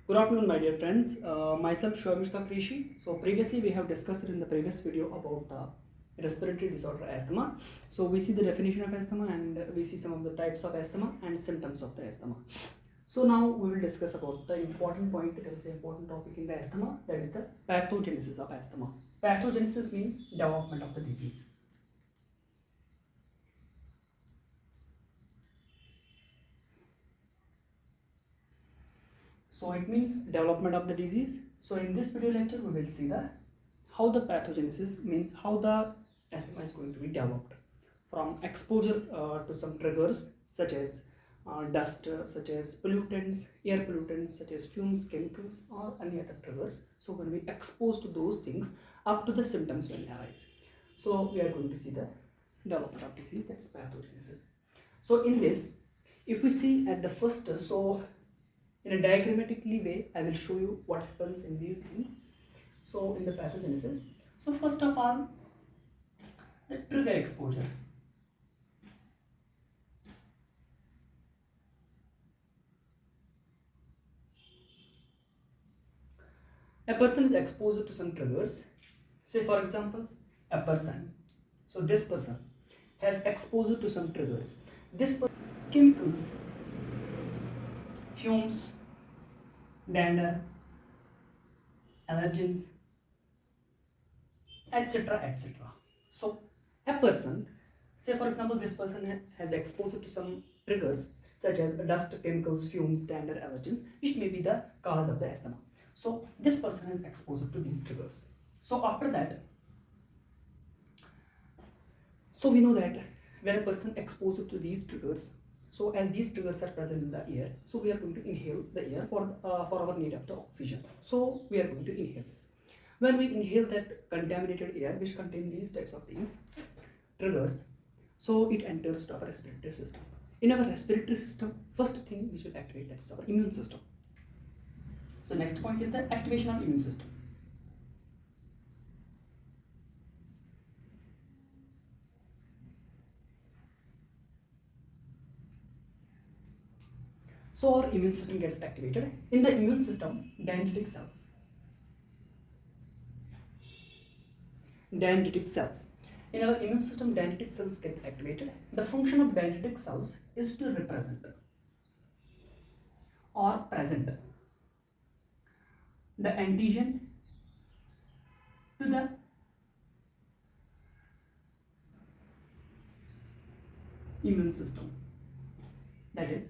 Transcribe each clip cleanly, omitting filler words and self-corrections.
Good afternoon, my dear friends. Myself, Shwamishta Krishi. So previously we have discussed in the previous video about the respiratory disorder asthma. So we see the definition of asthma and we see some of the types of asthma and symptoms of the asthma. So now we will discuss about the important point, that is the important topic in the asthma, that is the pathogenesis of asthma. Pathogenesis means development of the disease. So it means development of the disease. So in this video lecture we will see the how the pathogenesis means how the asthma is going to be developed from exposure to some triggers such as dust, such as pollutants, air pollutants such as fumes, chemicals or any other triggers. So when we expose to those things up to the symptoms will arise. So we are going to see the development of disease, that is pathogenesis. So in this, if we see at the first, so in a diagrammatically way, I will show you what happens in these things. So in the pathogenesis, so first of all, the trigger exposure. A person is exposed to some triggers. Say for example, a person. So this person has exposure to some triggers. Chemicals, fumes, dander, allergens, etc. etc. So a person, say for example, this person has exposure to some triggers such as dust, chemicals, fumes, dander, allergens, which may be the cause of the asthma. So this person is exposed to these triggers. So after that, so we know that when a person exposed to these triggers, so as these triggers are present in the air, so we are going to inhale the air for our need of the oxygen. So we are going to inhale this. When we inhale that contaminated air which contain these types of things, triggers, so it enters to our respiratory system. In our respiratory system, first thing which will activate, that is our immune system. So next point is the activation of immune system. So our immune system gets activated. In the immune system, dendritic cells. Dendritic cells. In our immune system, dendritic cells get activated. The function of dendritic cells is to represent or present the antigen to the immune system. That is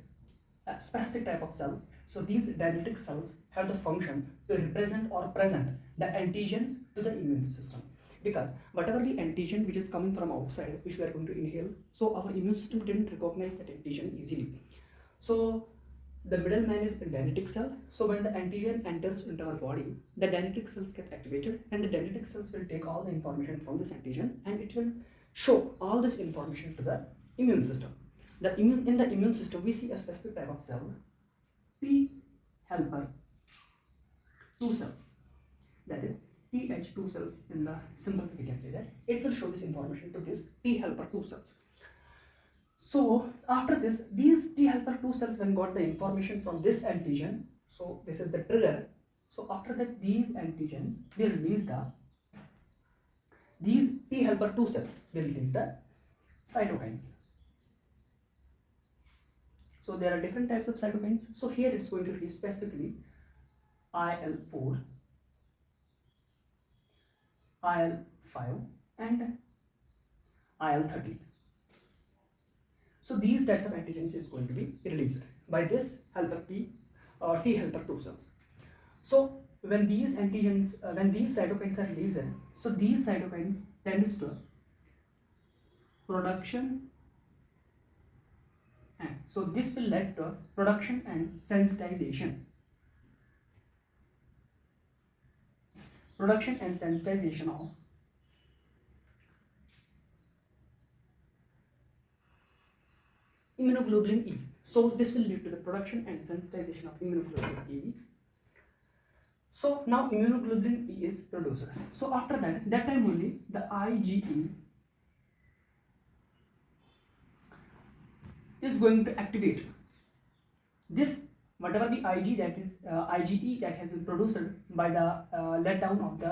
a specific type of cell. So these dendritic cells have the function to represent or present the antigens to the immune system. Because whatever the antigen which is coming from outside, which we are going to inhale, so our immune system didn't recognize that antigen easily. So the middleman is a dendritic cell. So when the antigen enters into our body, the dendritic cells get activated, and the dendritic cells will take all the information from this antigen and it will show all this information to the immune system. In the immune system, we see a specific type of cell, T helper 2 cells. That is Th2 cells. In the symbol we can say that it will show this information to this T helper 2 cells. So after this, these T helper 2 cells then got the information from this antigen. So this is the trigger. So after that, these antigens will release these T helper 2 cells will release the cytokines. So there are different types of cytokines. So here it's going to release specifically IL-4, IL-5 and IL-13. So these types of antigens is going to be released by this helper T helper 2 cells. So when these antigens, when these cytokines are released, so these cytokines tends to production, and so this will lead to production and sensitization. Production and sensitization of immunoglobulin E. So this will lead to the production and sensitization of immunoglobulin E. So now immunoglobulin E is produced. So after that time only the IgE is going to activate this whatever the Ig that is IgE that has been produced by the letdown of the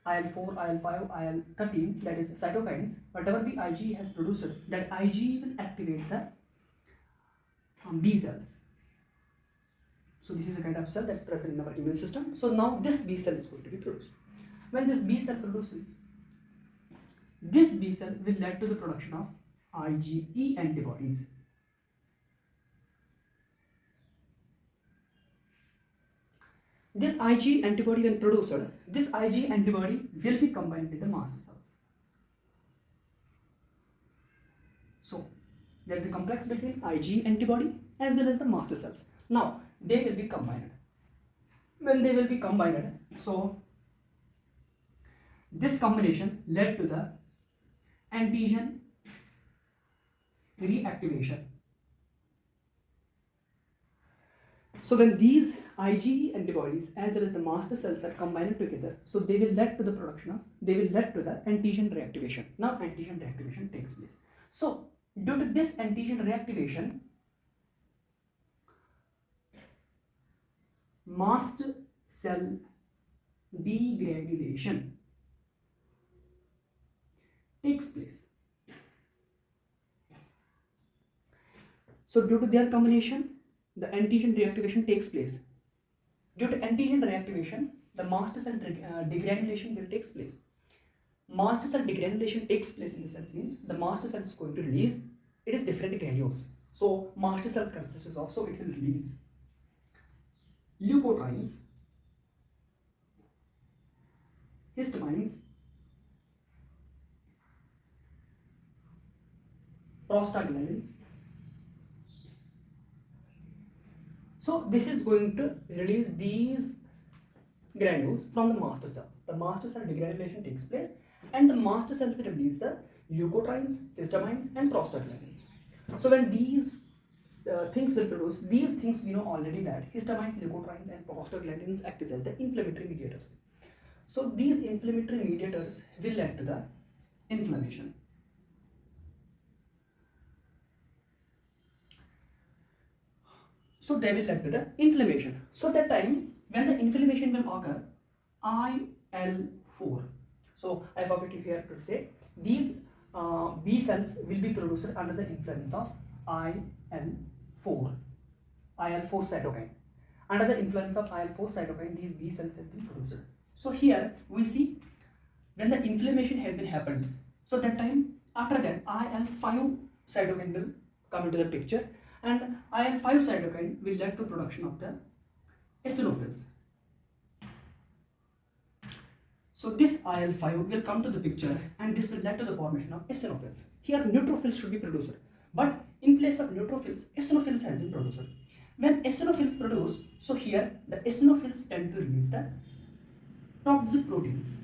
IL-4, IL-5, IL-13, that is cytokines, whatever the IgE has produced, that IgE will activate the B cells. So this is a kind of cell that's present in our immune system. So now this B cell is going to be produced. When this B cell produces, this B cell will lead to the production of IgE antibodies. This IgE antibody when produced, this IgE antibody will be combined with the mast cells. So there is a complex between IgE antibody as well as the mast cells. Now they will be combined. When they will be combined, so this combination led to the antigen reactivation. So when these IgE antibodies as well as the mast cells are combined together, so they will lead to the antigen reactivation. Now antigen reactivation takes place. So due to this antigen reactivation, mast cell degranulation takes place. So due to their combination, the antigen reactivation takes place. Due to antigen reactivation, the mast cell degranulation will take place. Mast cell degranulation takes place in the sense means the mast cell is going to release, it is different granules. So mast cell consists of, so it will release leukotrienes, histamines, prostaglandins. So this is going to release these granules from the mast cell. The mast cell degranulation takes place and the mast cell will release the leukotrienes, histamines and prostaglandins. So when these things will produce, these things we know already that histamines, leukotrienes and prostaglandins act as the inflammatory mediators. So these inflammatory mediators will lead to the inflammation. So they will lead to the inflammation. So that time when the inflammation will occur, IL-4. So I forgot here to say these B cells will be produced under the influence of IL-4 cytokine. Under the influence of IL-4 cytokine, these B cells has been produced. So here we see when the inflammation has been happened, so that time after that IL-5 cytokine will come into the picture and IL-5 cytokine will lead to production of the eosinophils. So this IL-5 will come to the picture and this will lead to the formation of eosinophils. Here neutrophils should be produced, but in place of neutrophils, eosinophils has been produced. When eosinophils produce, so here the eosinophils tend to release the toxic proteins.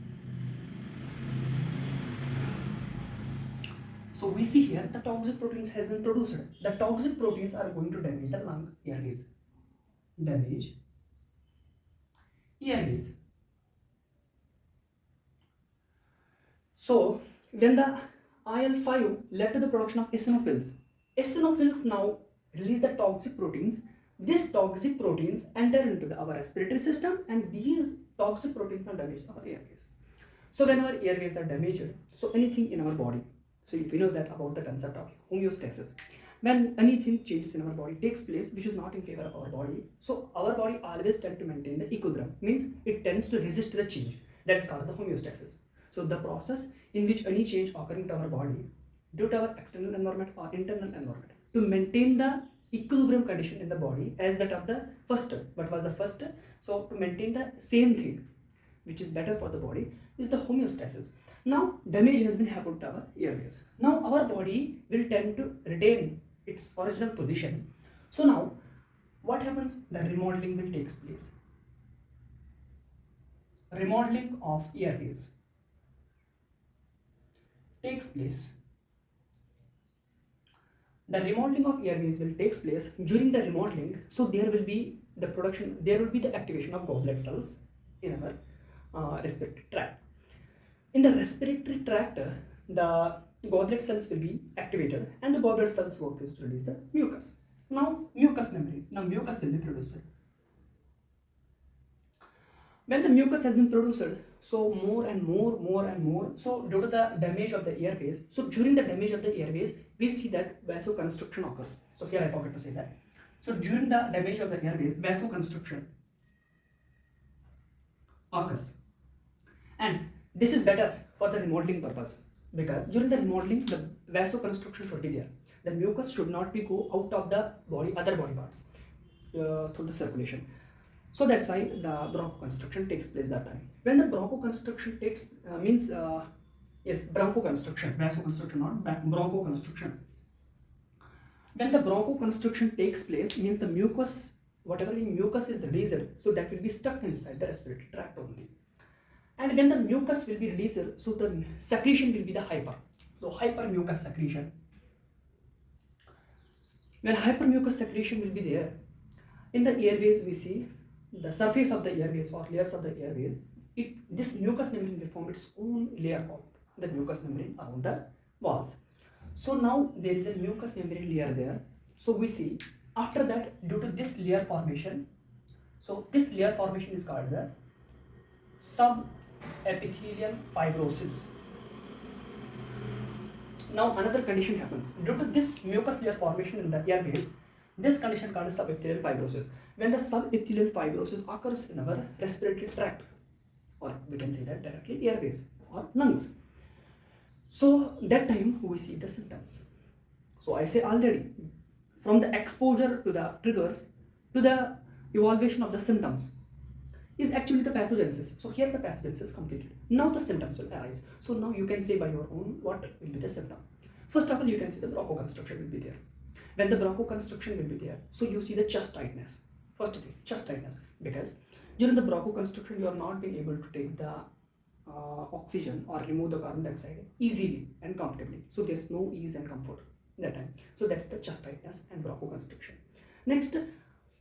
So we see here the toxic proteins has been produced. The toxic proteins are going to damage the lung airways. Damage airways. So when the IL-5 led to the production of eosinophils, eosinophils now release the toxic proteins. These toxic proteins enter into our respiratory system and these toxic proteins can damage our airways. So when our airways are damaged, so anything in our body, so we know that about the concept of homeostasis. When anything changes in our body takes place which is not in favor of our body, so our body always tends to maintain the equilibrium, means it tends to resist the change. That is called the homeostasis. So the process in which any change occurring to our body due to our external environment or internal environment to maintain the equilibrium condition in the body as that of the first. What was the first? So to maintain the same thing which is better for the body is the homeostasis. Now damage has been happened to our airways. Now our body will tend to retain its original position. So now what happens? The remodeling will take place. Remodeling of airways takes place. The remodeling of airways will take place. During the remodeling, so there will be the production, there will be the activation of goblet cells in our respiratory tract. In the respiratory tract, the goblet cells will be activated and the goblet cells work is to release the mucus. Now mucous membrane. Now mucus will be produced. When the mucus has been produced, so more and more, so due to the damage of the airways, so during the damage of the airways, we see that vasoconstriction occurs. So here I forgot to say that. So during the damage of the airways, vasoconstriction occurs. And this is better for the remodeling purpose, because during the remodeling, the vasoconstriction should be there. The mucus should not be go out of the body, other body parts through the circulation. So that's why the bronchoconstriction takes place that time. When the bronchoconstriction takes bronchoconstriction, vasoconstriction, not bronchoconstriction. When the bronchoconstriction takes place, means the mucus, whatever mucus is released, so that will be stuck inside the respiratory tract only. And when the mucus will be released, so the secretion will be the hyper. So hypermucus secretion. When hypermucus secretion will be there, in the airways we see the surface of the airways or layers of the airways, this mucous membrane will form its own layer called the mucous membrane around the walls. So now there is a mucous membrane layer there. So we see after that, due to this layer formation, so this layer formation is called the subepithelial fibrosis. Now another condition happens due to this mucus layer formation in the airways. This condition called subepithelial fibrosis. When the subepithelial fibrosis occurs in our respiratory tract, or we can say that directly airways or lungs, so that time we see the symptoms. So I say already, from the exposure to the triggers to the evaluation of the symptoms is actually the pathogenesis. So here the pathogenesis is completed. Now the symptoms will arise. So now you can say by your own what will be the symptom. First of all, you can see the bronchoconstriction will be there. When the bronchoconstriction will be there, so you see the chest tightness. First thing, chest tightness, because during the bronchoconstriction you are not being able to take the oxygen or remove the carbon dioxide easily and comfortably. So there is no ease and comfort that time. So that's the chest tightness and bronchoconstriction. Next,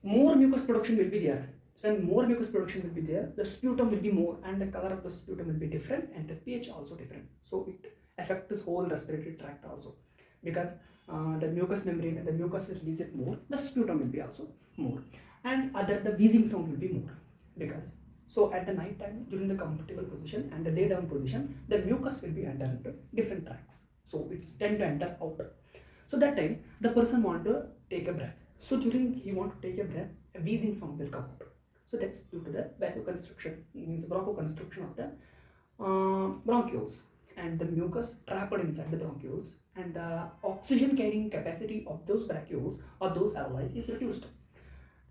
more mucus production will be there. So when more mucus production will be there, the sputum will be more and the color of the sputum will be different and the pH also different. So it affects this whole respiratory tract also, because the mucous membrane and the mucus is released more, the sputum will be also more, and the wheezing sound will be more, because so at the night time during the comfortable position and the lay down position, the mucus will be enter into different tracts, so it's tend to enter out. So that time the person want to take a breath, so during he want to take a breath, a wheezing sound will come out. So that's due to the vasoconstriction, means bronchoconstriction of the bronchioles, and the mucus trapped inside the bronchioles, and the oxygen carrying capacity of those bronchioles or those alveoli is reduced,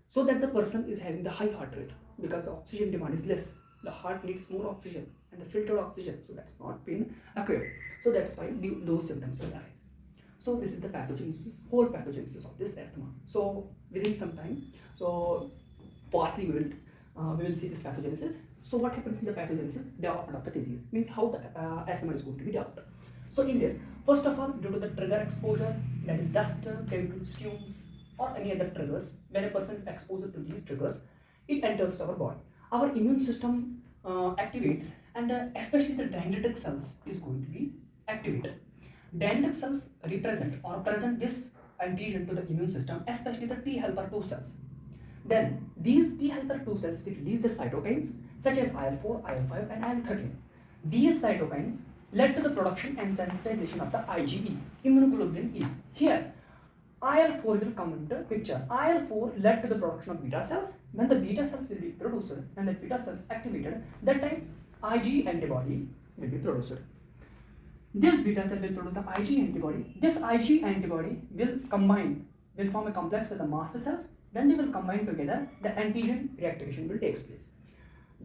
so that the person is having the high heart rate, because the oxygen demand is less. The heart needs more oxygen and the filtered oxygen, so that's not been acquired. So that's why those symptoms will arise. So this is the pathogenesis, whole pathogenesis of this asthma. So within some time, so fastly we will see this pathogenesis. So what happens in the pathogenesis? Development of the disease, means how the asthma is going to be developed. So in this, first of all, due to the trigger exposure, that is dust, chemicals, fumes, or any other triggers, when a person is exposed to these triggers, it enters our body. Our immune system activates, and especially the dendritic cells is going to be activated. Dendritic cells represent or present this antigen to the immune system, especially the T helper 2 cells. Then these T helper 2 cells will release the cytokines such as IL-4, IL-5 and IL-13. These cytokines led to the production and sensitization of the IgE, immunoglobulin E. Here IL-4 will come into picture. IL-4 led to the production of beta cells. When the beta cells will be produced and the beta cells activated, that time IgE antibody will be produced. This beta cell will produce the IgE antibody. This IgE antibody will form a complex with the mast cells. When they will combine together, the antigen reactivation will take place.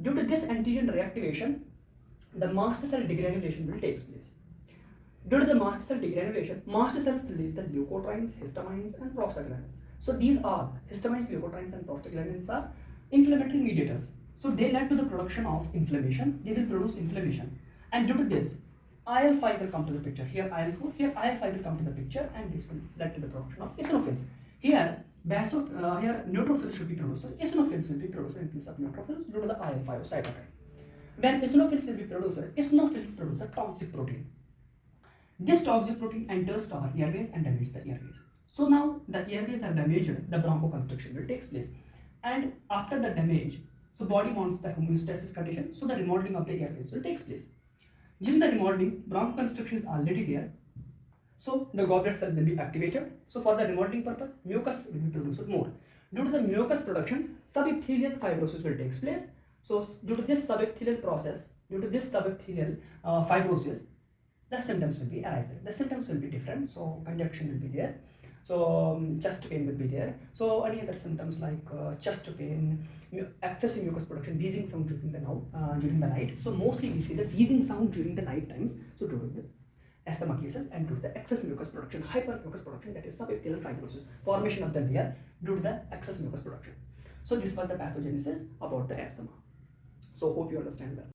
Due to this antigen reactivation, the mast cell degranulation will take place. Due to the mast cell degranulation, mast cells release the leukotrienes, histamines, and prostaglandins. So these are histamines, leukotrienes, and prostaglandins are inflammatory mediators. So they lead to the production of inflammation. They will produce inflammation, and due to this, IL-5 will come to the picture. Here IL-4, here IL-5 will come to the picture, and this will lead to the production of eosinophils. Here neutrophils should be produced. So eosinophils will be produced in place of neutrophils due to the IL-5 cytokine. When eosinophils will be produced, eosinophils produce a toxic protein. This toxic protein enters to our airways and damages the airways. So now the airways are damaged, the bronchoconstriction will take place. And after the damage, so body wants the homeostasis condition, so the remodeling of the airways will take place. During the remodeling, bronchoconstriction is already there, so the goblet cells will be activated. So for the remodeling purpose, mucus will be produced more. Due to the mucus production, subepithelial fibrosis will take place. So due to this subepithelial process, due to this subepithelial fibrosis, the symptoms will be arising. The symptoms will be different. So congestion will be there. So chest pain will be there. So any other symptoms like chest pain, excessive mucus production, wheezing sound during the night. So mostly we see the wheezing sound during the night times. So during the asthma cases, and due to the excess mucus production, hyper mucus production, that is subepithelial fibrosis, formation of the layer due to the excess mucus production. So this was the pathogenesis about the asthma. So hope you understand well.